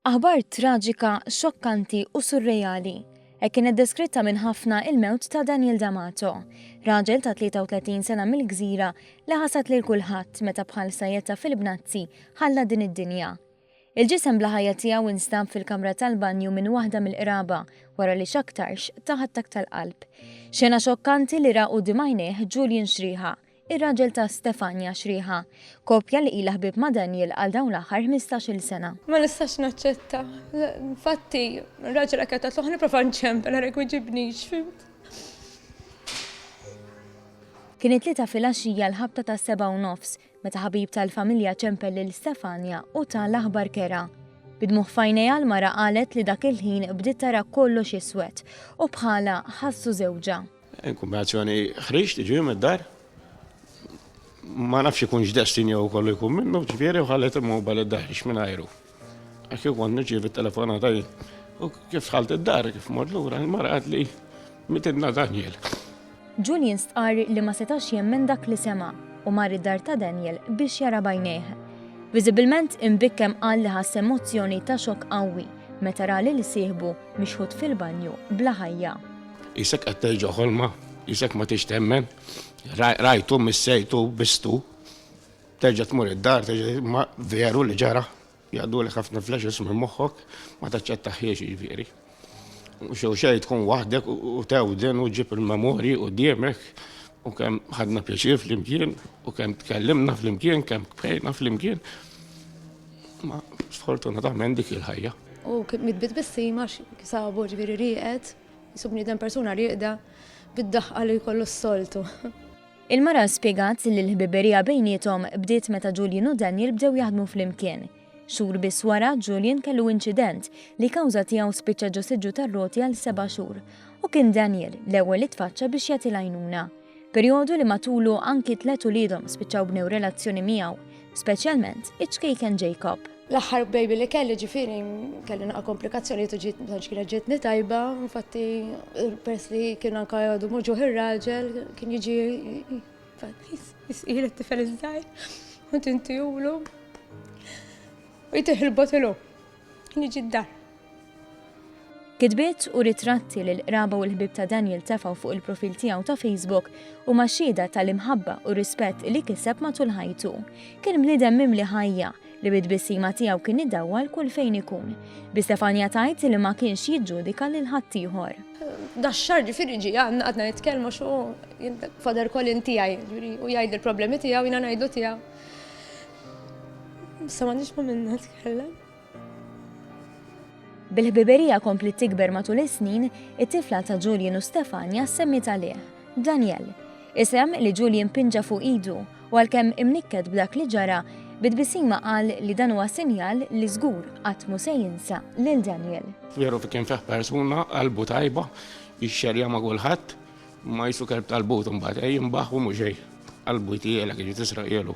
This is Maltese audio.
Aħbar traġika, xokkanti u surreali. Kienet deskritta minn ħafna il-mewt ta' Daniel D'Amato, raġel ta' 33 sena mill-Gżira li ħasat lil kulħadd meta bħal sajjetta fil-Bnazzi ħalla din id-dinja. Il-ġisem bla ħajja tiegħu instab fil-kamra tal-banju minn waħda mill-qraba wara li x'aktarx ta' attakk tal-qalb. Xena xokkanti li raqu dimajneh Julian Xriħa, ir-raġel ta' Stefania Xriħa, koppja li ilha ħbieb ma' Daniel għal dawn l-aħħar 15-il sena. Ma nistax naċċetta. Infatti, r-raġel għakat għatlu ħaniprofa nċempel għarek uġibnix, fimt. Kienet li ta' filgħaxija l-ħabta ta' 7:30 meta ħabib tal-familja ċempel lil Stefania u ta' l-aħbar kera. Bidmuħ fajnejha l-mara qalet li dak il-ħin bdiet tara kollox iswed u bħala ħassu żewġa. Inkubazzjoni ħriġ tiġi mid-dar. Ma nafx ikun ġdestin jew kollu jkun minnu, ġifieri u ħallet il-mobile id-dar minn ajru. Għax kont nirċievi t-telefonata u kif ħalt id-dar, kif mort lura, l-mara qalt li mitilna Daniel. Julian stqar li ma setax jemmen dak li sema u mar id-dar ta' Daniel biex jara bajnejh. Viżibilment imbikkem qal li ħass emozzjoni ta' xokk qawwi meta ra li sieħbu mixħud fil-banju bla ħajja. Isek qed terġa' ħolma, isek ma tix temmen, rajtu missejtu bistu, terġa' tmur id-dar, terġa' ma veru li ġara, jgħaddu li ħafna flashes minn moħħok, ma taċċettaħiex jiġifieri. U xej tkun waħdek u tewden u ġib il-memorji quddiemek u kemm ħadna pjaċir flimkien u kemm tkellimna flimkien, kemm bħejna flimkien. Ma sfortunatament dik il-ħajja. U mitbit bis-sima sabu ġifieri rieqed, jisubni dan persuna rieqda bid-daħqa li jkollu s-soltu. Il-mara spjegat li l-ħbiberija bejniethom bdiet meta Julian u Daniel bdew jaħdmu flimkien. Xhur biss wara Julian kellu inċident li kawża tiegħu spiċċa ġo siġġu tar-roti għal 7 xhur u kien Daniel l-ewwel li tfaċċa biex jagħti l-għajnuna. Perjodu li matulu anki 3 uliedhom spiċċaw bnew relazzjoni miegħu, speċjalment iċ-Kejken Jacob. L-aħħar baby li kelli ġifieri kelli naqa' komplikazzjoni tu kienet ġietni tajba, infatti pers li kien anke jgħodu moġuħ ir-raġel kien jiġi jisqil it-tifel iż-żgħir u tintijulu. U jtiħ il-botilu, kien jiġi d-dar. Kitbiet u ritratti li l-qraba u l-ħbib ta' Daniel tefgħu fuq il-profil tiegħu ta' Facebook u maxxieda tal-imħabba u rispett li kiseb matul ħajtu. Kien bniedem mimli ħajja li bid-bissima tiegħu kien iddawwal kull fejn ikun. Bi Stefania tgħid li ma kienx jiġġudika lil ħadd ieħor. Dax-xahar ġifieri ġie għadna nitkellmu xu fader Colin tiegħi u jgħid il-problemi tiegħu jiena ngħidu tiegħu. Issa m'għandix ma minna tkellem. Bil-ħbiberija kompli tikber matul is-snin, it-tifla ta' Julian u Stefania semmit għalih, Daniel. Isem li Julian pinġa fuq idu u għalkemm imnikked b'dak li ġara, bid-bisima qal li dan huwa sinjal li żgur qatt mu se jinsa lil Daniel. Veru kien fih persuna qalbu tajba, jixxerja ma' kulħadd, ma jisu kelb tal-but imbagħad jimbaħ u mhux qalbu jtielek jiġi tisraq ielu.